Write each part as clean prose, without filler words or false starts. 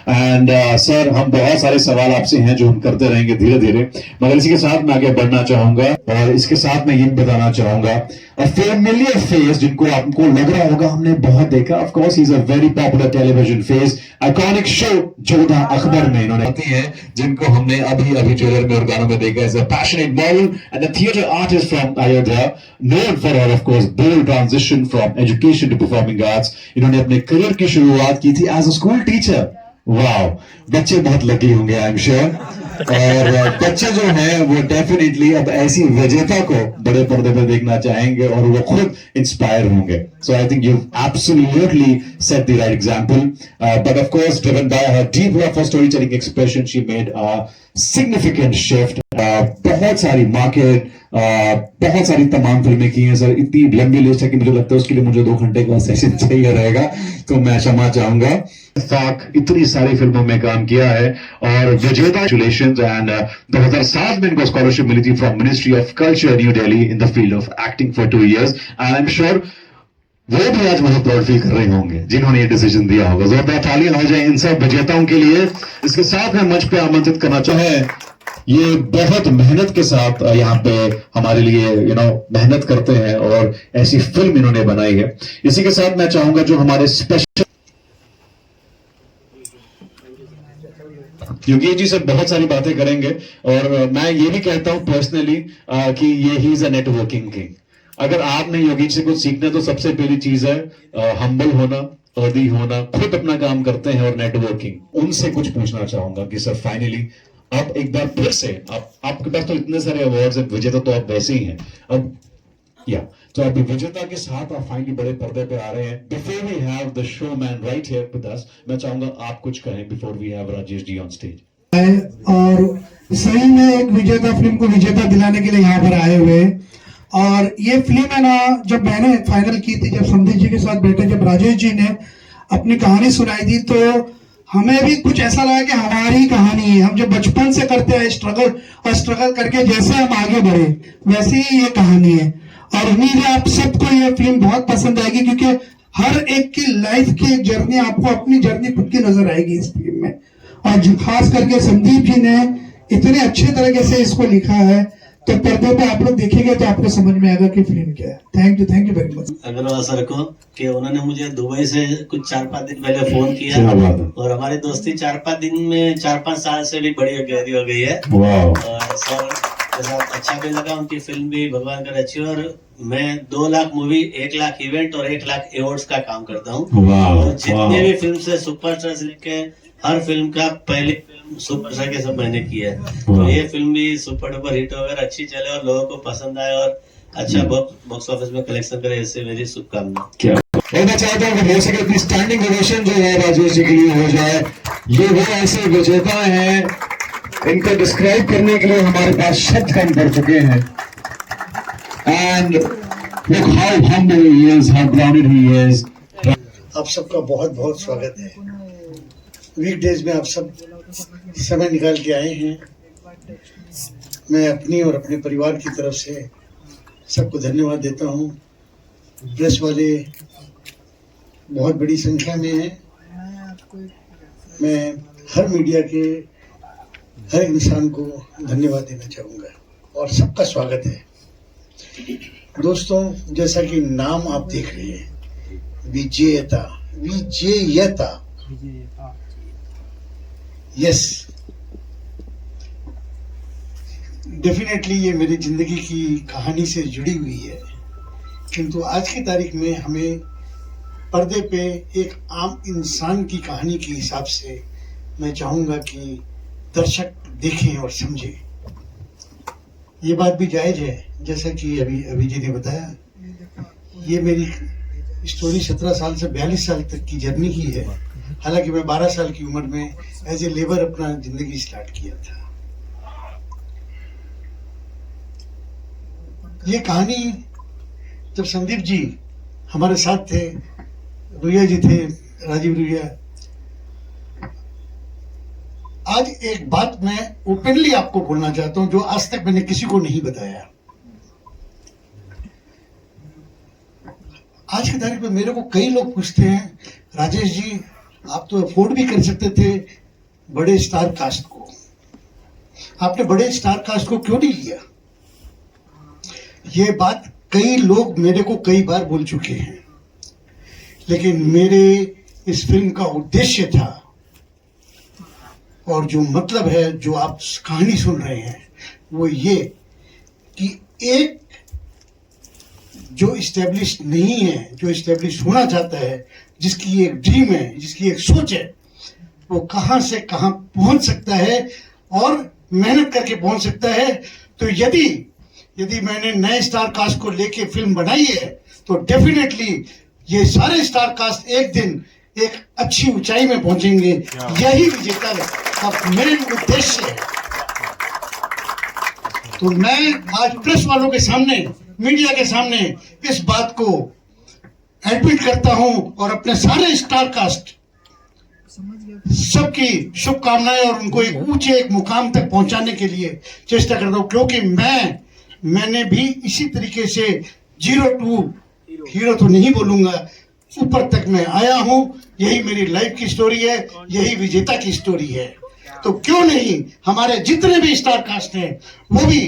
And sir, हम बहुत सारे सवाल आपसे हैं जो हम करते रहेंगे धीरे धीरे, मगर इसी के साथ मैं आगे बढ़ना चाहूंगा और इसके साथ मैं ये बताना चाहूंगा अ फेमिलियर फेस जिनको आपको लग रहा होगा हमने बहुत देखा। Of course he is a very popular television face, iconic show Jodha Akbar में इन्होंने आती है, जिनको हमने अभी अभी ट्रेलर में और गानों में देखा। As a passionate model and a theatre artist from Ayodhya, known for her of course bold transition from education to performing arts. इन्होंने अपने करियर की शुरुआत की थी as a school teacher. Wow, बच्चे बहुत लकी होंगे आई एम श्योर। और बच्चे जो हैं वो डेफिनेटली अब ऐसी विजेता को बड़े पर्दे पर देखना चाहेंगे और वो खुद इंस्पायर होंगे। So I think you absolutely set the right example, but of course driven by her deep love for story telling expression, she made a significant shift. बहुत सारी मार्केट, बहुत सारी तमाम फिल्में की हैं सर। इतनी लंबी लिस्ट है कि मुझे लगता है उसके लिए मुझे 2 घंटे का सेशन चाहिए रहेगा, तो मैं क्षमा चाहूंगा। इतनी सारी फिल्मों में काम किया है और विजेता एंड 2007 में इनको स्कॉलरशिप मिली थी from ministry of culture new Delhi in the field of acting for 2 years। And I am sure वो भी आज बहुत प्राउड फील कर रहे होंगे जिन्होंने ये डिसीजन दिया होगा। जोरदार तालियां हो जाए इन सब विजेताओं के लिए। इसके साथ मैं मंच पे आमंत्रित करना चाहे, ये बहुत मेहनत के साथ यहाँ पे हमारे लिए मेहनत करते हैं और ऐसी फिल्म इन्होंने बनाई है। इसी के साथ मैं चाहूंगा जो हमारे स्पेशल योगेश जी से बहुत सारी बातें करेंगे और मैं ये भी कहता हूं पर्सनली कि ये he is a networking king. अगर आपने योगेश से कुछ सीखना तो सबसे पहली चीज है हम्बल होना, अर्दी होना, खुद अपना काम करते हैं और नेटवर्किंग। उनसे कुछ पूछना चाहूंगा कि सर फाइनली अब एक बार फिर से आपके पास तो इतने सारे अवार्ड्स हैं, विजेता तो आप वैसे ही हैं अब, तो अभी विजेता के साथ आप फाइनली बड़े पर्दे पे आ रहे हैं। Before we have the show man right here with us, मैं चाहूंगा आप कुछ कहें before we have Rajesh ji on stage. और सही में एक विजेता फिल्म को विजेता दिलाने के लिए यहाँ पर आए हुए। और ये फिल्म है ना, जब मैंने फाइनल की थी, जब संदीप जी के साथ बैठे, जब राजेश जी ने अपनी कहानी सुनाई थी, तो हमें भी कुछ ऐसा लगा कि हमारी कहानी है। हम जो बचपन से करते हैं स्ट्रगल करके जैसे हम आगे बढ़े वैसे ही ये कहानी है। और उम्मीद है आप सबको ये फिल्म बहुत पसंद आएगी, क्योंकि हर एक की लाइफ की एक जर्नी, आपको अपनी जर्नी खुद की नजर आएगी इस फिल्म में। और खास करके संदीप जी ने इतने अच्छे तरीके से इसको लिखा है, तो पर्दे पे आप लोग देखेंगे तो आपको समझ में आएगा कि फिल्म क्या है। Thank you very much. Agarwal sir को कि उन्होंने मुझे दुबई से कुछ 4-5 दिन पहले फोन किया और हमारी दोस्ती 4-5 दिन में 4-5 साल से भी बड़ी गहरी हो गई है। और सर के साथ अच्छा भी लगा, उनकी फिल्म भी भगवान कर अच्छी। और मैं 2 लाख मूवी, 1 लाख इवेंट और 1 लाख अवार्ड्स का काम करता हूँ। और जितने भी फिल्म से सुपरस्टार से लेके हर फिल्म का पहली फिल्म सुपरस्टार के सब मैंने की है। तो ये फिल्म भी सुपर डुपर हिट हो, अच्छी चले और लोगों को पसंद आए और अच्छा बॉक्स ऑफिस में कलेक्शन करे, इससे मेरी शुभकामना। मैं चाहता हूँ हो सके अपनी स्टैंडिंग ओवेशन जो है राजेश जी के लिए हो जाए। ये वो ऐसे विजेता हैं, इनको डिस्क्राइब करने के लिए हमारे पास शब्द कम पड़ चुके हैं। And look how humble he is, how grounded he is. आप सबका बहुत बहुत स्वागत है। वीकडेज में आप सब समय निकाल के आए हैं। मैं अपनी और अपने परिवार की तरफ से सबको धन्यवाद देता हूँ। प्रेस वाले बहुत बड़ी संख्या में हैं। मैं हर मीडिया के हर इंसान को धन्यवाद देना चाहूँगा और सबका स्वागत है। दोस्तों, जैसा कि नाम आप देख रहे हैं, विजेता, यस, डेफिनेटली ये मेरी जिंदगी की कहानी से जुड़ी हुई है। किंतु आज की तारीख में हमें पर्दे पे एक आम इंसान की कहानी के हिसाब से मैं चाहूँगा कि दर्शक देखें और समझें। ये बात भी जायज़ है, जैसा कि अभी जी ने बताया, ये मेरी स्टोरी 17 साल से 42 साल तक की जर्नी की है। हालांकि मैं 12 साल की उम्र में एज ए लेबर अपना जिंदगी स्टार्ट किया था। ये कहानी जब संदीप जी हमारे साथ थे, रुइया जी थे, राजीव रुइया, आज एक बात मैं ओपनली आपको बोलना चाहता हूं जो आज तक मैंने किसी को नहीं बताया। आज की तारीख में मेरे को कई लोग पूछते हैं, राजेश जी आप तो अफोर्ड भी कर सकते थे बड़े स्टार कास्ट को, आपने बड़े स्टार कास्ट को क्यों नहीं लिया? ये बात कई लोग मेरे को कई बार बोल चुके हैं, लेकिन मेरे इस फिल्म का उद्देश्य था और जो मतलब है, जो आप कहानी सुन रहे हैं, वो ये कि एक जो इस्टेब्लिश नहीं है, जो इस्टेब्लिश होना चाहता है, जिसकी एक ड्रीम है, जिसकी एक सोच है, वो कहां से कहां पहुंच सकता है और मेहनत करके पहुंच सकता है। तो यदि मैंने नए स्टार कास्ट को लेके फिल्म बनाई है, तो डेफिनेटली ये सारे स्टार कास्ट एक दिन एक अच्छी ऊंचाई में पहुंचेंगे। यही विजेता का मेन उद्देश्य है। तो मैं आज प्रेस वालों के सामने, मीडिया के सामने इस बात को एडमिट करता हूं और अपने सारे स्टार कास्ट सबकी शुभकामनाएं और उनको एक ऊंचे एक मुकाम तक पहुंचाने के लिए चेष्टा करता हूं, क्योंकि मैंने भी इसी तरीके से 0 to हीरो तो नहीं बोलूंगा, ऊपर तक मैं आया हूं। यही मेरी लाइफ की स्टोरी है, यही विजेता की स्टोरी है। तो क्यों नहीं हमारे जितने भी स्टार कास्ट हैं, वो भी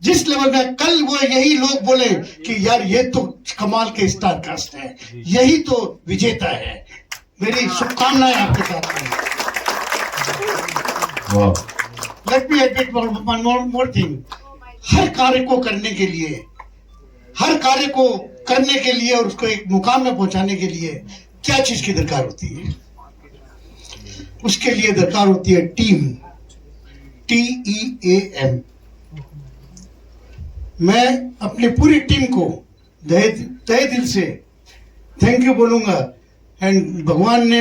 जिस लेवल में कल वो यही लोग बोले कि यार ये तो कमाल के स्टार कास्ट है, यही तो विजेता है। मेरी शुभकामनाएं आपके साथ हैं। Let me admit one more thing. हर कार्य को करने के लिए और उसको एक मुकाम में पहुंचाने के लिए क्या चीज की दरकार होती है? उसके लिए दरकार होती है टीम, TEAM। मैं अपनी पूरी टीम को तहे दिल से थैंक यू बोलूंगा। एंड भगवान ने,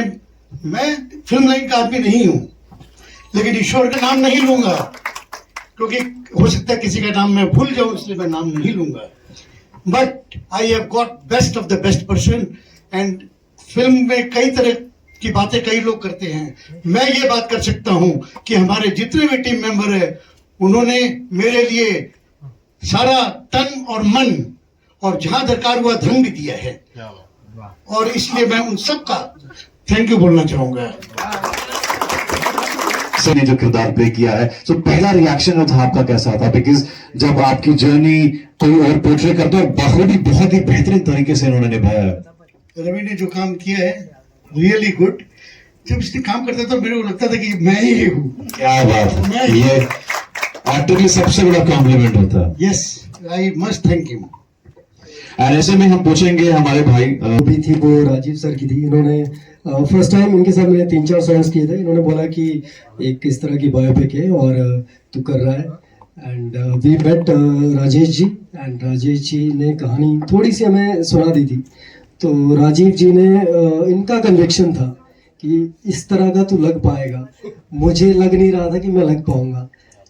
मैं फिल्म लाइन का आदमी नहीं हूं, लेकिन ईश्वर का नाम नहीं लूंगा, क्योंकि हो सकता है किसी का नाम मैं भूल जाऊं, इसलिए मैं नाम नहीं लूंगा। But I have got best of the best person. And film में कई तरह की बातें कई लोग करते हैं, मैं ये बात कर सकता हूं कि हमारे जितने भी टीम मेंबर है, उन्होंने मेरे लिए सारा तन और मन और जहां दरकार हुआ धन भी दिया है, और इसलिए मैं उन सबका थैंक यू बोलना चाहूंगा। सर ने जो किरदार प्ले किया है, तो पहला रिएक्शन था आपका कैसा था? बिकॉज जब आपकी जर्नी कोई और पोर्ट्रे करता है, बहुत ही बेहतरीन तरीके से उन्होंने निभाया है। रवि ने जो काम किया है रियली गुड। जब इसने काम करता था मेरे को लगता था कि मैं ही हूँ। क्या बात है, ये एक्टर के लिए सबसे बड़ा कॉम्प्लीमेंट होता है। Yes, I must thank him. और ऐसे में हम पूछेंगे हमारे भाई भी थी, वो राजीव सर की थी। इन्होंने फर्स्ट टाइम इनके साथ मैंने 3-4 सॉन्ग्स किए थे। इन्होंने बोला कि एक इस तरह की बायोपिक है और तू कर रहा है। And we met Rajesh ji, and Rajesh ji ने कहानी थोड़ी सी हमें सुना दी थी। तो राजीव जी ने इनका कन्विक्शन था कि इस तरह का तू लग पाएगा। मुझे लग नहीं रहा था कि मैं लग पाऊंगा,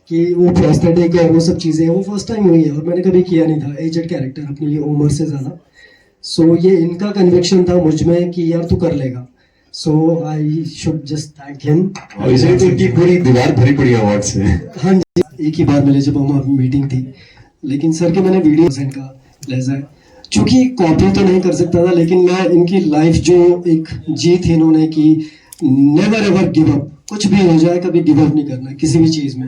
कि वो प्रोस्थेटिक और वो सब चीज़ें वो फर्स्ट टाइम हुई है और मैंने कभी किया नहीं था एजेड कैरेक्टर अपनी उम्र से ज़्यादा। सो ये इनका कन्विक्शन था मुझ में कि यार तू कर लेगा। So I should just thank him. और इसलिए तो इनकी पूरी दीवार भरी पड़ी अवार्ड से। हाँ जी, एक ही बार मिले जब हम मीटिंग थी, लेकिन सर के मैंने वीडियो इनका लहजा है, चूँकि कॉपी तो नहीं कर सकता था, लेकिन मैं इनकी लाइफ जो एक जी थी इन्होंने कि नेवर एवर गिव अप, कुछ भी हो जाए कभी गिव अप नहीं करना किसी भी चीज़ में।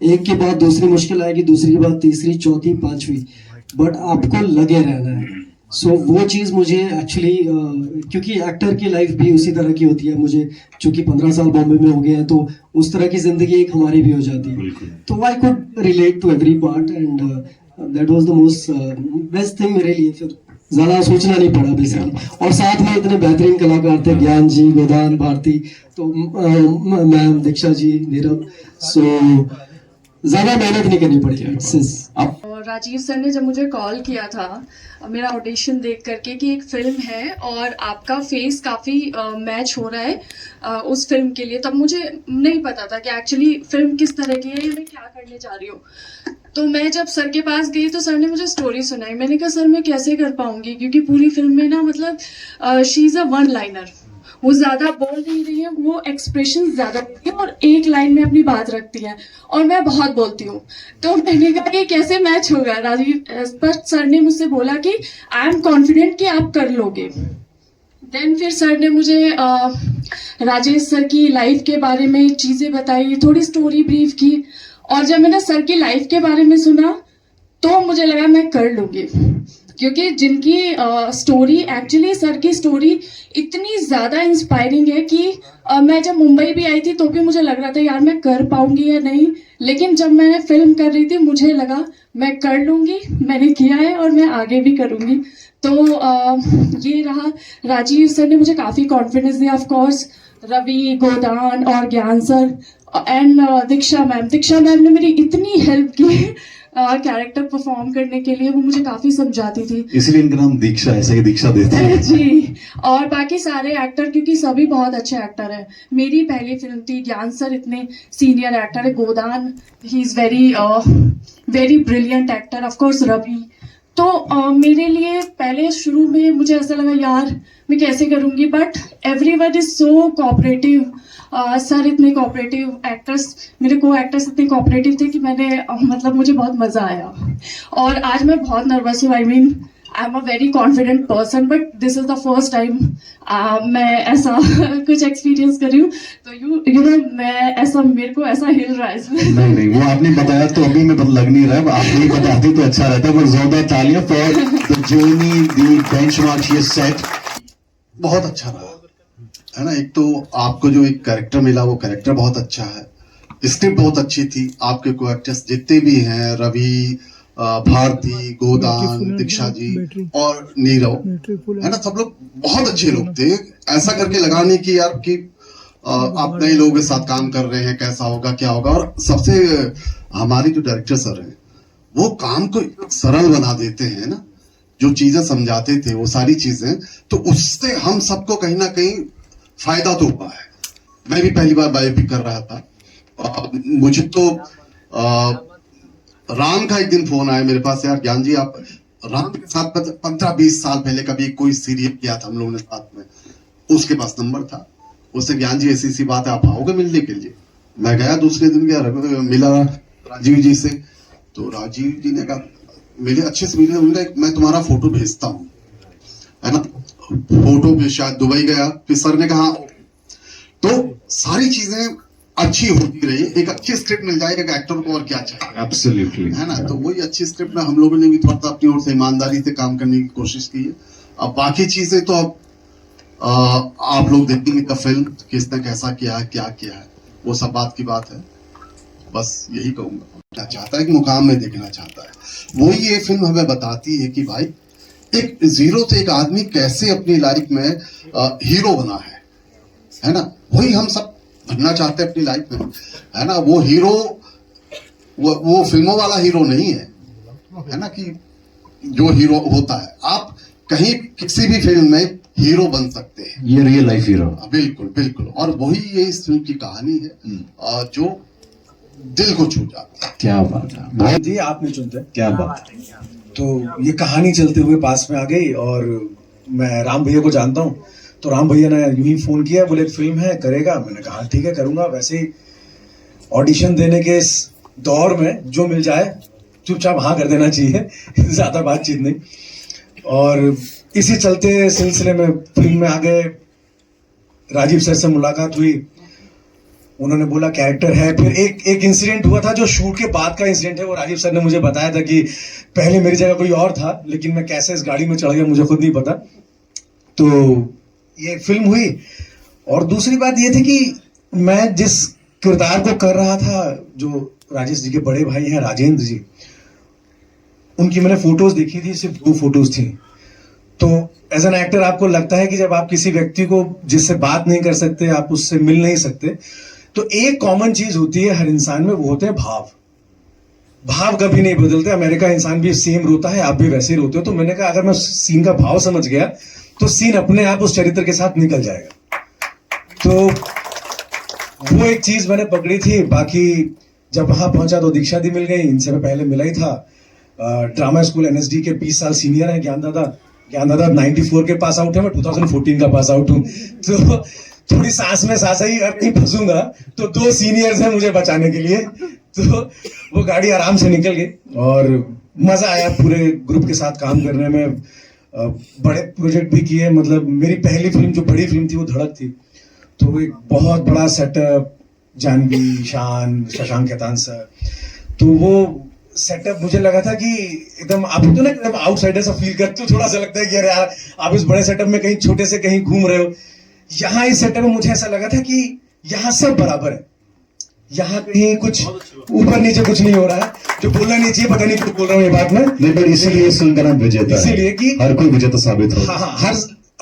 एक के बाद दूसरी मुश्किल आएगी, दूसरी के बाद तीसरी, चौथी, पांचवी, बट आपको लगे रहना है। सो वो चीज़ मुझे एक्चुअली क्योंकि एक्टर की लाइफ भी उसी तरह की होती है, मुझे चूँकि 15 साल बॉम्बे में हो गए हैं, तो उस तरह की जिंदगी एक हमारी भी हो जाती है। तो I could relate to every part and that was the most best thing मेरे लिए। फिर ज़्यादा सोचना नहीं पड़ा बेसिकली, और साथ में इतने बेहतरीन कलाकार थे, ज्ञान जी, गोदान, भारती, तो मैम, दीक्षा जी, नीरव। सो ज़्यादा मेहनत नहीं करनी पड़ी। और राजीव सर ने जब मुझे कॉल किया था मेरा ऑडिशन देख करके कि एक फिल्म है और आपका फेस काफ़ी मैच हो रहा है उस फिल्म के लिए, तब मुझे नहीं पता था कि एक्चुअली फिल्म किस तरह की है, मैं क्या करने जा रही हूँ। तो मैं जब सर के पास गई तो सर ने मुझे स्टोरी सुनाई। मैंने कहा सर मैं कैसे कर पाऊंगी, क्योंकि पूरी फिल्म में ना मतलब she is a one liner, वो ज़्यादा बोल नहीं रही है, वो एक्सप्रेशन ज़्यादा देती है और एक लाइन में अपनी बात रखती है, और मैं बहुत बोलती हूँ। तो मैंने कहा कि कैसे मैच होगा राजीव, पर सर ने मुझसे बोला कि आई एम कॉन्फिडेंट कि आप कर लोगे। देन फिर सर ने मुझे राजेश सर की लाइफ के बारे में चीज़ें बताई, थोड़ी स्टोरी ब्रीफ की, और जब मैंने सर की लाइफ के बारे में सुना तो मुझे लगा मैं कर लूँगी, क्योंकि जिनकी स्टोरी, एक्चुअली सर की स्टोरी इतनी ज़्यादा इंस्पायरिंग है कि मैं जब मुंबई भी आई थी तो भी मुझे लग रहा था यार मैं कर पाऊंगी या नहीं, लेकिन जब मैं फिल्म कर रही थी मुझे लगा मैं कर लूँगी, मैंने किया है और मैं आगे भी करूँगी। तो ये रहा, राजीव सर ने मुझे काफ़ी कॉन्फिडेंस दिया, ऑफ कोर्स रवि, गोदान और ज्ञान सर एंड दीक्षा मैम ने मेरी इतनी हेल्प की कैरेक्टर परफॉर्म करने के लिए, वो मुझे काफ़ी समझाती थी। इसलिए इनका नाम दीक्षा, ऐसे ही दीक्षा देते हैं जी। और बाकी सारे एक्टर, क्योंकि सभी बहुत अच्छे एक्टर हैं, मेरी पहली फिल्म थी, ज्ञान सर इतने सीनियर एक्टर है, गोदान he is very brilliant actor, of course Ravi. तो मेरे लिए पहले शुरू में मुझे ऐसा लगा यार मैं कैसे करूँगी, but everyone is so cooperative. Sir इतने कोऑपरेटिव, एक्टर्स, मेरे को एक्टर्स इतने कोऑपरेटिव थे कि मैंने मतलब मुझे बहुत मज़ा आया। और आज मैं बहुत नर्वस हूँ, I am a very confident person, but this is the first time मैं ऐसा कुछ एक्सपीरियंस कर रही हूँ, तो यू नो मैं ऐसा, मेरे को ऐसा हिल रहा है इसमें। नहीं, वो आपने बताया तो अभी में लग नहीं रहा है, आप नहीं बताती तो अच्छा रहता है। पर जोरदार तालियां for the journey, the benchmark she has set. बहुत अच्छा रहा है ना। एक तो आपको जो एक कैरेक्टर मिला वो कैरेक्टर बहुत अच्छा है, स्क्रिप्ट बहुत अच्छी थी, आपके को एक्टर्स जितने भी हैं, रवि, भारती, गोदान, दीक्षा जी और नीरव, है ना, सब लोग बहुत अच्छे लोग थे। ऐसा करके लगा नहीं कि यार कि आप नए लोगों के साथ काम कर रहे हैं, कैसा होगा क्या होगा। और सबसे हमारे जो डायरेक्टर सर हैं वो काम को सरल बना देते हैं ना, जो चीजें समझाते थे वो सारी चीजें, तो उससे हम सबको कहीं ना कहीं फायदा तो हुआ है। मैं भी पहली बार बायोपिक कर रहा था, मुझे तो राम का एक दिन फोन आया मेरे पास, यार ज्ञान जी आप राम के साथ 15-20 साल पहले कभी कोई सीरियल किया था हम लोगों ने साथ में, उसके पास नंबर था, उससे ज्ञान जी ऐसी बात है आप आओगे मिलने के लिए। मैं गया, दूसरे दिन गया, मिला राजीव जी से, तो राजीव जी ने कहा मिले, अच्छे से मिले, उन्होंने मैं तुम्हारा फोटो भेजता हूँ, है ना। फोटो पे शायद दुबई गया, फिर सर ने कहा, तो सारी चीजें अच्छी होती रही। एक अच्छी स्क्रिप्ट मिल जाए एक एक्टर को, और क्या चाहिए, एब्सोल्युटली, है ना। तो वही अच्छी स्क्रिप्ट में हम लोगों ने भी थोड़ा सा अपनी ओर से ईमानदारी से काम करने की कोशिश की है। अब बाकी चीजें तो अब आप लोग देखेंगे का फिल्म किसने कैसा किया है, क्या किया है, वो सब बात की बात है। बस यही कहूंगा, चाहता है कि मुकाम में देखना चाहता है, वही ये फिल्म हमें बताती है कि भाई एक जीरो से एक आदमी कैसे अपनी लाइफ में हीरो बना है ना। वही हम सब बनना चाहते हैं अपनी लाइफ में, है ना। वो हीरो वो फिल्मों वाला हीरो नहीं है ना, कि जो हीरो होता है आप कहीं किसी भी फिल्म में हीरो बन सकते हैं, ये रियल लाइफ हीरो। बिल्कुल बिल्कुल। और वही ये इस फिल्म की कहानी है जो दिल को छू जाती है। क्या बात है, बहुत जी आप नहीं चुनते, क्या बात। तो ये कहानी चलते हुए पास में आ गई, और मैं राम भैया को जानता हूँ, तो राम भैया ने यूं ही फोन किया, बोले एक फिल्म है करेगा, मैंने कहा ठीक है करूंगा। वैसे ही ऑडिशन देने के इस दौर में जो मिल जाए चुपचाप हाँ कर देना चाहिए ज्यादा बातचीत नहीं। और इसी चलते सिलसिले में फिल्म में आ गए, राजीव सर से मुलाकात हुई, उन्होंने बोला कैरेक्टर है। फिर एक इंसिडेंट हुआ था जो शूट के बाद का इंसिडेंट है, वो राजीव सर ने मुझे बताया था कि पहले मेरी जगह कोई और था, लेकिन मैं कैसे इस गाड़ी में चढ़ गया मुझे खुद नहीं पता। तो ये फिल्म हुई। और दूसरी बात ये थी कि मैं जिस किरदार को कर रहा था, जो राजेश जी के बड़े भाई हैं राजेंद्र जी, उनकी मैंने फोटोज देखी थी, सिर्फ 2 फोटोज थी। तो एज एन एक्टर आपको लगता है कि जब आप किसी व्यक्ति को जिससे बात नहीं कर सकते, आप उससे मिल नहीं सकते, तो एक कॉमन चीज होती है हर इंसान में, वो होते हैं भाव। भाव कभी नहीं बदलते। अमेरिका इंसान भी सेम रोता है, आप भी वैसे ही रोते हो। तो मैंने कहा अगर मैं सीन का भाव समझ गया तो सीन अपने आप उस चरित्र के साथ निकल जाएगा। तो वो एक चीज मैंने पकड़ी थी। बाकी जब वहां पहुंचा तो दीक्षा दी मिल गई, इनसे मैं पहले मिला ही था। ड्रामा स्कूल NSD के 20 साल सीनियर हैं ज्ञान दादा 94 के पास आउट है, मैं 2014 का पास आउट हूँ। तो थोड़ी सांस में सांस आई, अब नहीं फंसूंगा, तो 2 सीनियर्स हैं मुझे बचाने के लिए। तो वो गाड़ी आराम से निकल गई और मजा आया पूरे ग्रुप के साथ काम करने में। बड़े प्रोजेक्ट भी किए, मतलब मेरी पहली फिल्म जो बड़ी फिल्म थी वो धड़क थी, तो एक बहुत बड़ा सेटअप, जानवी, शान, शशांक खेतान सर, तो वो सेटअप मुझे लगा था कि एकदम आप तो ना एकदम आउटसाइडर सा फील करते हो, थोड़ा सा लगता है कि अरे यार आप इस बड़े सेटअप में कहीं छोटे से कहीं घूम रहे हो। यहाँ इस सेटअप में मुझे ऐसा लगा था कि यहाँ सब बराबर है, यहाँ कहीं कुछ ऊपर नीचे कुछ नहीं हो रहा है, जो बोलना नहीं चाहिए, पता नहीं क्यों बोल रहा हूँ ये बात में, नहीं बट इसीलिए इस फिल्म का नाम विजेता है, इसीलिए कि हर कोई विजेता साबित हो। हाँ,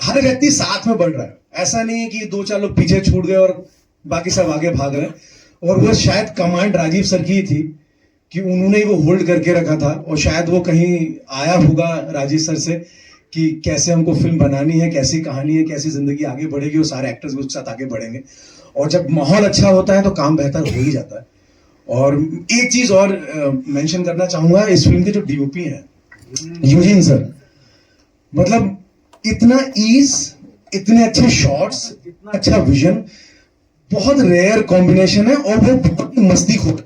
हर व्यक्ति साथ में बढ़ रहा है, ऐसा नहीं है कि 2-4 लोग पीछे छूट गए और बाकी सब आगे भाग रहे हैं। और वो शायद कमांड राजीव सर की थी कि उन्होंने वो होल्ड करके रखा था, और शायद वो कहीं आया होगा राजीव सर से कि कैसे हमको फिल्म बनानी है, कैसी कहानी है, कैसी जिंदगी आगे बढ़ेगी, वो सारे एक्टर्स भी उसके साथ आगे बढ़ेंगे, और जब माहौल अच्छा होता है तो काम बेहतर हो ही जाता है। और एक चीज और मेंशन करना चाहूंगा, इस फिल्म के जो डीओपी हैं यूजिन सर, मतलब इतना ईज, इतने अच्छे शॉट्स, इतना अच्छा विजन, बहुत रेयर कॉम्बिनेशन है, और वो बहुत मस्ती खोर,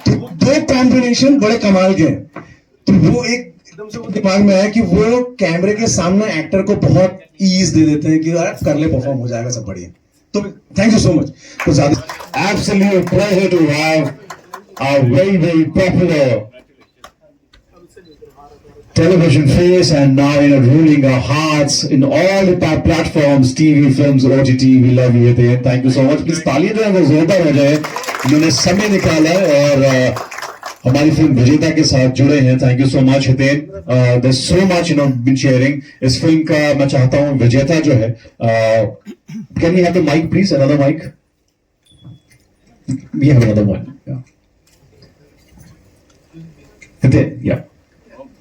तो दो कॉम्बिनेशन बड़े कमाल के हैं। तो वो एक एकदम से वो दिमाग में आया कि वो कैमरे के सामने एक्टर को बहुत ईज दे देते हैं कि यार कर ले, परफॉर्म हो जाएगा, सब बढ़िया। तो थैंक यू सो मच। तो ज्यादा Absolute pleasure to have a very, very popular television face and now ruling our hearts in all the platforms, TV, films, OTT. We love you. Thank you so much. Please तालियां जो है वो जोरदार हो जाए, इन्होंने समय निकाला है और हमारी फिल्म विजेता के साथ जुड़े हैं। Thank you so much Hiten, there's so much been sharing। इस फिल्म का मैं चाहता हूँ विजेता जो है, can we have the mic please, another mic? We have another one, yeah. Hiten, yeah.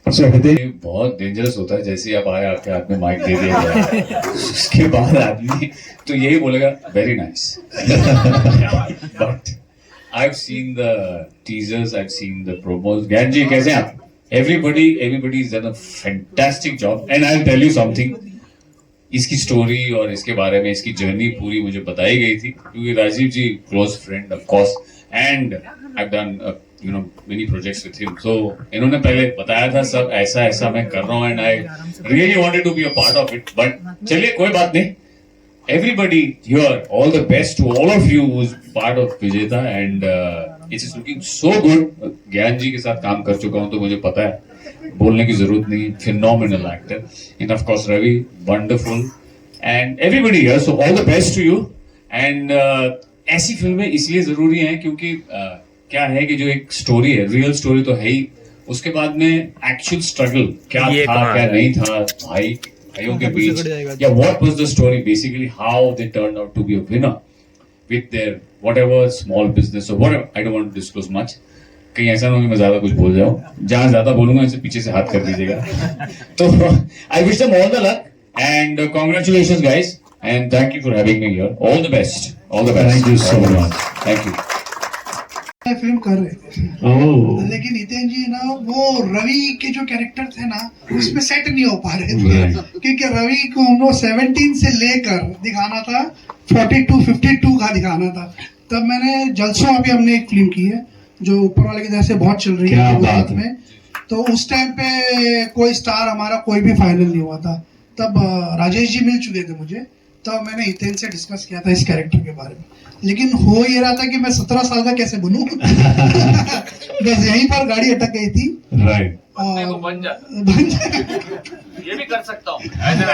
So Hiten बहुत डेंजरस होता है, जैसे आप आए आपके हाथ में माइक दे दिया गया उसके बाद आदमी तो यही बोलेगा very nice. But I've seen the teasers, I've seen the promos. ज्ञान जी कैसे हैं आप? Everybody's done a fantastic job, and I'll tell you something. इसकी स्टोरी और इसके बारे में इसकी जर्नी पूरी मुझे बताई गई थी, क्योंकि Rajeev ji close friend of course, and I've done many projects with him. So इन्होंने पहले बताया था सब ऐसा मैं कर रहा हूँ, and I really wanted to be a part of it. But चलिए कोई बात नहीं. Everybody here, all the best to all of you who's part of Vijeta, and it's looking so good. ज्ञान जी के साथ काम कर चुका हूँ तो मुझे पता है, बोलने की जरूरत नहीं, phenomenal actor, and of course Ravi, wonderful, and everybody here. So all the best to you. And ऐसी फिल्में इसलिए जरूरी हैं क्योंकि क्या है कि जो एक स्टोरी है, रियल स्टोरी तो है ही, उसके बाद में एक्चुअल स्ट्रगल क्या था क्या नहीं था भाइयों के बीच, या what was the story basically, how they turn out to be a winner with their whatever small business और whatever. I don't want to disclose much, कहीं ऐसा ना हो कि मैं ज्यादा कुछ बोल जाऊं, जहां ज्यादा बोलूंगा इसे पीछे से हाथ कर दीजिएगा। तो I wish them all the luck and congratulations guys, and thank you for having me here. All the best, all the best. Thank you so much. Thank you. Film कर रहे थे, लेकिन हितेन जी ना वो रवि के जो कैरेक्टर थे ना उसमें सेट नहीं हो पा रहे थे, क्योंकि रवि को हम लोग 17 से लेकर दिखाना था 42-52 का दिखाना था। तब मैंने जलसों अभी हमने एक फिल्म की है जो ऊपर वाले की तरह से बहुत चल रही है गुजरात में, तो उस टाइम पे कोई स्टार हमारा कोई भी फाइनल नहीं हुआ था। तब राजेश जी मिल चुके थे मुझे, तब मैंने हितेन से डिस्कस किया था इस कैरेक्टर के बारे में, लेकिन हो ये रहा था कि मैं 17 साल का कैसे बनूं। बस यहीं पर गाड़ी अटक गई थी। राइट, बन जा ये भी कर सकता हूँ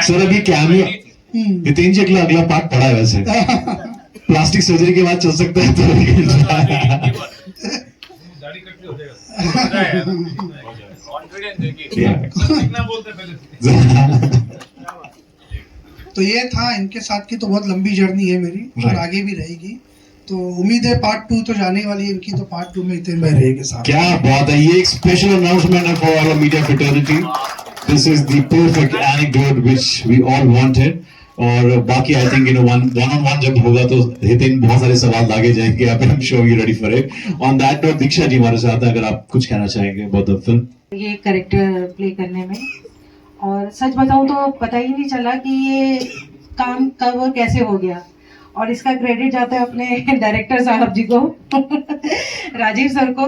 सर। अभी कैमियो हितेन जी अगला पार्ट पड़ा है वैसे, प्लास्टिक सर्जरी के बाद चल सकता है तो दाढ़ी कटनी हो जाएगा, कॉन्फिडेंस देखिए कितना बोलते पहले। तो ये था इनके साथ की, तो बहुत लंबी जर्नी है मेरी और आगे भी रहेगी, तो उम्मीद है पार्ट 2 तो जाने वाली है इनकी, तो पार्ट 2 में हितेन भाई रहेंगे साथ। क्या बात है, ये एक स्पेशल अनाउंसमेंट है for our media fraternity. This is the perfect anecdote which we all wanted. और बाकी I think one on one जब होगा तो हितेन बहुत सारे सवाल लागे जाएंगे, I am sure you ready for it. On that note Diksha ji हमारे साथ हैं, अगर आप कुछ कहना चाहेंगे अबाउट द फिल्म। ये कैरेक्टर प्ले करने में, और सच बताऊं तो पता ही नहीं चला कि ये काम कब और कैसे हो गया, और इसका क्रेडिट जाता है अपने डायरेक्टर साहब जी को राजीव सर को,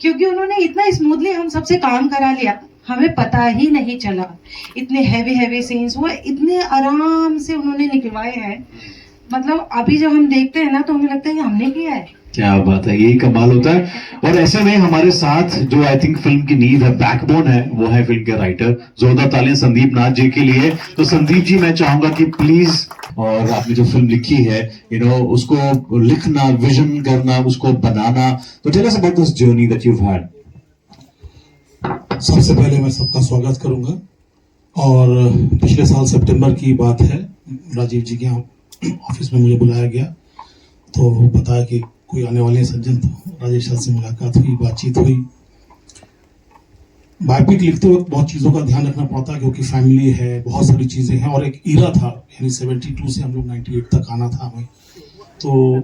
क्योंकि उन्होंने इतना स्मूथली हम सबसे काम करा लिया हमें पता ही नहीं चला। इतने हैवी सीन्स हुए, इतने आराम से उन्होंने निकलवाए हैं। मतलब अभी जब हम देखते हैं ना तो हमें लगता है कि हमने किया है। क्या बात है, यही कमाल होता है। और ऐसे में हमारे साथ जो आई थिंक फिल्म की नींव है, बैकबोन है, वो है फिल्म के राइटर। जोरदार तालियां संदीप नाथ जी के लिए। तो संदीप जी, मैं चाहूंगा कि प्लीज, और आपने जो फिल्म लिखी है, उसको लिखना, विजन करना, उसको बनाना, तो tell us about this journey that you had. सबसे पहले मैं सबका स्वागत करूंगा। और पिछले साल सितंबर की बात है, राजीव जी के यहाँ ऑफिस में मुझे बुलाया गया, तो बताया कि कोई आने वाले हैं सज्जन। तो राजेश सर से मुलाकात हुई, बातचीत हुई। बायोपिक लिखते वक्त बहुत चीज़ों का ध्यान रखना पड़ता है, क्योंकि फैमिली है, बहुत सारी चीज़ें हैं, और एक ईरा था, यानी 72 से हम लोग 98 तक आना था हमें। तो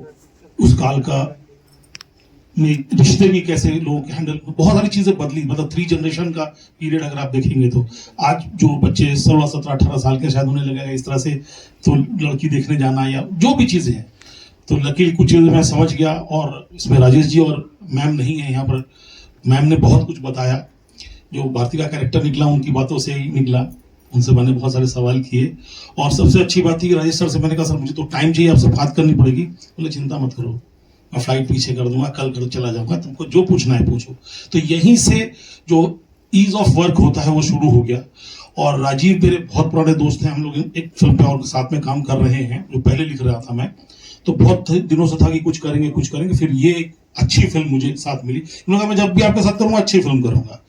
उस काल का रिश्ते भी कैसे लोग हैंडल, बहुत सारी चीजें बदली। मतलब 3 जनरेशन का पीरियड अगर आप देखेंगे तो आज जो बच्चे 16, 17, 18 साल के शायद उन्हें लगेगा इस तरह से तो लड़की देखने जाना या जो भी चीजें हैं। तो लकीली कुछ चीजें मैं समझ गया, और इसमें राजेश जी और मैम नहीं है यहाँ पर। मैम ने बहुत कुछ बताया, जो भारती का कैरेक्टर निकला उनकी बातों से ही निकला। उनसे मैंने बहुत सारे सवाल किए, और सबसे अच्छी बात थी कि राजेश सर से मैंने कहा, सर मुझे तो टाइम चाहिए, आपसे बात करनी पड़ेगी। बोले चिंता मत करो, मैं फ्लाइट पीछे कर दूंगा, कल घर चला जाऊंगा, तुमको जो पूछना है पूछो। तो यहीं से जो ईज ऑफ वर्क होता है वो शुरू हो गया। और राजीव मेरे बहुत पुराने दोस्त हैं, हम लोग एक फिल्म पे और साथ में काम कर रहे हैं, जो पहले लिख रहा था मैं। तो बहुत दिनों से था कि कुछ करेंगे। फिर ये एक अच्छी फिल्म मुझे साथ मिली। उन्होंने कहा मैं जब भी आपके साथ करूंगा अच्छी फिल्म करूंगा।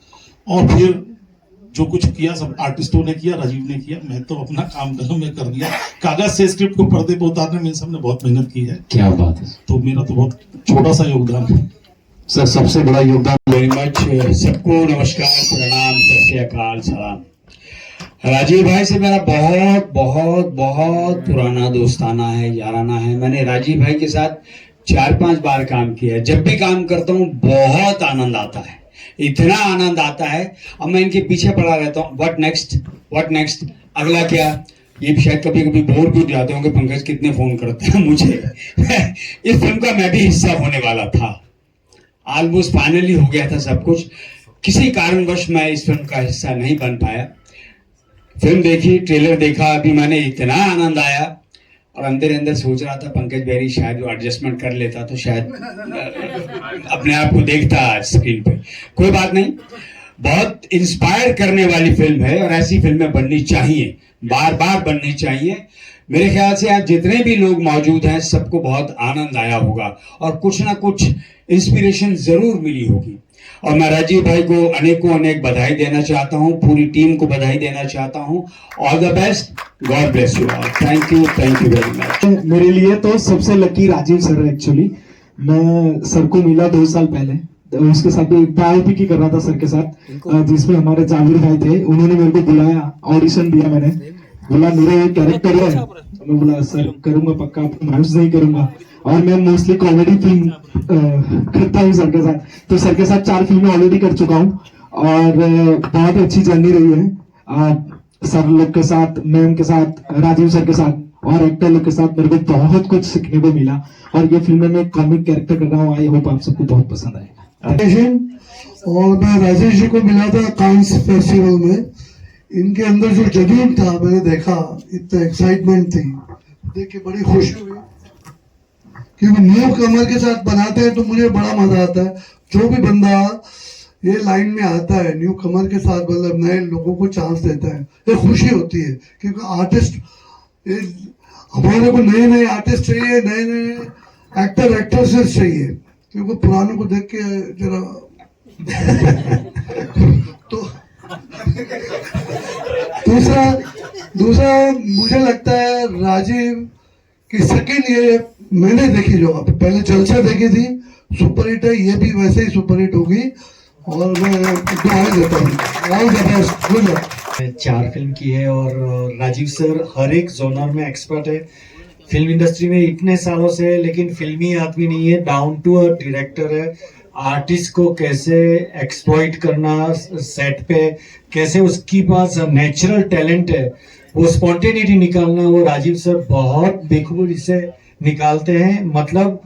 और फिर जो कुछ किया सब आर्टिस्टों ने किया, राजीव ने किया, मैं तो अपना काम मैं कर दिया। कागज से स्क्रिप्ट को पर्दे पर उतारने में सबने बहुत मेहनत की है। क्या बात है। तो मेरा तो बहुत छोटा सा योगदान है। सर सबसे बड़ा योगदान। Very much. सबको नमस्कार, प्रणाम, सत श्री अकाल, सलाम। राजीव भाई से मेरा बहुत बहुत बहुत पुराना दोस्ताना है, याराना है। मैंने राजीव भाई के साथ 4-5 बार काम किया है। जब भी काम करता हूँ बहुत आनंद आता है, इतना आनंद आता है। अब मैं इनके पीछे पड़ा रहता हूँ, व्हाट नेक्स्ट, अगला क्या। ये शायद कभी कभी बोर भी हो जाते होंगे, पंकज कितने फोन करते हैं मुझे। इस फिल्म का मैं भी हिस्सा होने वाला था, ऑलमोस्ट फाइनली हो गया था सब कुछ। किसी कारणवश मैं इस फिल्म का हिस्सा नहीं बन पाया। फिल्म देखी, ट्रेलर देखा, अभी मैंने इतना आनंद आया, और अंदर अंदर सोच रहा था पंकज बेरी शायद वो एडजस्टमेंट कर लेता तो शायद अपने आप को देखता स्क्रीन पे। कोई बात नहीं, बहुत इंस्पायर करने वाली फिल्म है, और ऐसी फिल्में बननी चाहिए, बार बार बननी चाहिए। मेरे ख्याल से आज जितने भी लोग मौजूद हैं सबको बहुत आनंद आया होगा, और कुछ ना कुछ इंस्पिरेशन जरूर मिली होगी। और मैं राजीव भाई को अनेक बधाई देना चाहता हूँ, पूरी टीम को बधाई देना चाहता हूँ। All the best, God bless you all. Thank you very much. मेरे लिए तो सबसे लकी राजीव सर है एक्चुअली। मैं सर को मिला 2 साल पहले, उसके साथ भी बायोपिक ही कर रहा था सर के साथ, जिसमें हमारे जावेद भाई थे। उन्होंने मेरे को बुलाया, ऑडिशन दिया, मैंने बोला मेरा एक कैरेक्टर है। मैं बोला सर करूंगा पक्का, मायूस नहीं करूंगा। और मैं मोस्टली कॉमेडी फिल्म करता हूँ सर के साथ, तो सर के साथ 4 फिल्में ऑलरेडी कर चुका हूँ, और बहुत अच्छी जर्नी रही है सर लोग के साथ, मैम के साथ, राजीव सर के साथ, और एक्टर लोग के साथ। मेरे को बहुत कुछ सीखने को मिला, और ये फिल्म में मैं कॉमिक कैरेक्टर कर रहा हूँ। आई होप आप सबको बहुत पसंद आएगा। और मैं राजेश जी को मिला था कांस फेस्टिवल में। इनके अंदर जो जदून था मैंने देखा, इतना एक्साइटमेंट थी, देख के बड़ी खुशी हुई। क्योंकि न्यू कमर के साथ बनाते हैं तो मुझे बड़ा मजा आता है। जो भी बंदा ये लाइन में आता है न्यू कमर के साथ, मतलब नए लोगों को चांस देता है, ये खुशी होती है। क्योंकि आर्टिस्ट, हमारे को नए आर्टिस्ट चाहिए, नए एक्टर एक्ट्रेसेस चाहिए, क्योंकि पुरानों को देख के जरा तो दूसरा मुझे लगता है राजीव की सेकंड ये मैंने देखी, जो आप पहले जलसा देखी थी, सुपर हिट है, ये भी वैसे ही सुपर हिट होगी। और मैं दुआएं देता हूँ, all the best, good luck. 4 film की है, और राजीव सर हर एक जोनर में एक्सपर्ट है। फिल्म इंडस्ट्री में इतने सालों से है, लेकिन फिल्मी आदमी नहीं है, डाउन टू अर्थ डायरेक्टर है। आर्टिस्ट को कैसे एक्सप्लॉइट करना सेट पे, कैसे उसके पास नेचुरल टैलेंट है, वो स्पॉन्टेनिटी निकालना, वो राजीव सर बहुत बेखूबी से निकालते हैं। मतलब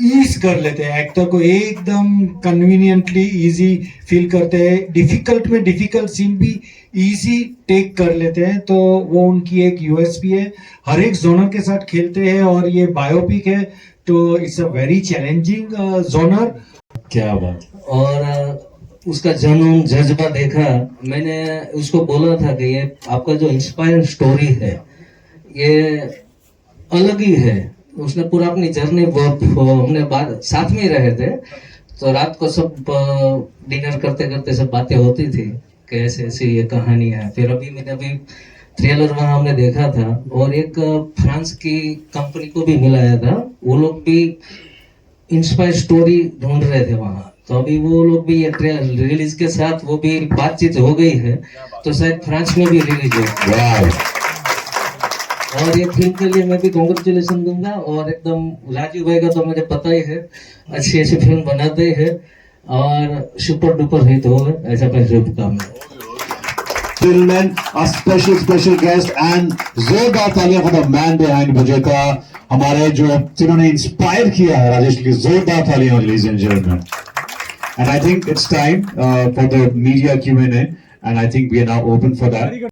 ईज कर लेते हैं, एक्टर को एकदम कन्वीनियंटली इजी फील करते हैं, डिफिकल्ट में डिफिकल्ट सीन भी इजी टेक कर लेते हैं, तो वो उनकी एक यूएसपी है। हर एक जोनर के साथ खेलते हैं और ये बायोपिक है तो it's a very challenging genre. क्या बात। और उसका जुनून जज्बा देखा, मैंने उसको बोला था कि ये आपका जो इंस्पायर स्टोरी है ये अलग ही है। उसने पूरा अपनी जर्नी, हमने साथ में ही रहे थे तो रात को सब डिनर करते करते सब बातें होती थी कि ऐसे ऐसी ये कहानी है। फिर अभी ट्रेलर वहाँ हमने देखा था और एक फ्रांस की कंपनी को भी मिलाया था, वो लोग भी इंस्पायर स्टोरी ढूंढ रहे थे वहाँ, तो अभी वो लोग भी ये रिलीज के साथ वो भी बातचीत हो गई है तो शायद फ्रांस में भी रिलीज हो। और ये फिल्म के लिए मैं भी कॉन्ग्रेचुलेशन दूंगा और एकदम राजीव भाई का तो मुझे पता ही है अच्छी अच्छी फिल्म बनाते हैं और सुपर डुपर हिट हो, ऐसा मैं शुभकामना। Gentlemen, a special guest and जोरदार तालियां for the man behind विजेता, हमारे जो जिन्होंने इंस्पायर किया है राजेश के लिए जोरदार तालियां ladies and gentlemen. And I think it's time for the media Q&A and I think we are now open for that.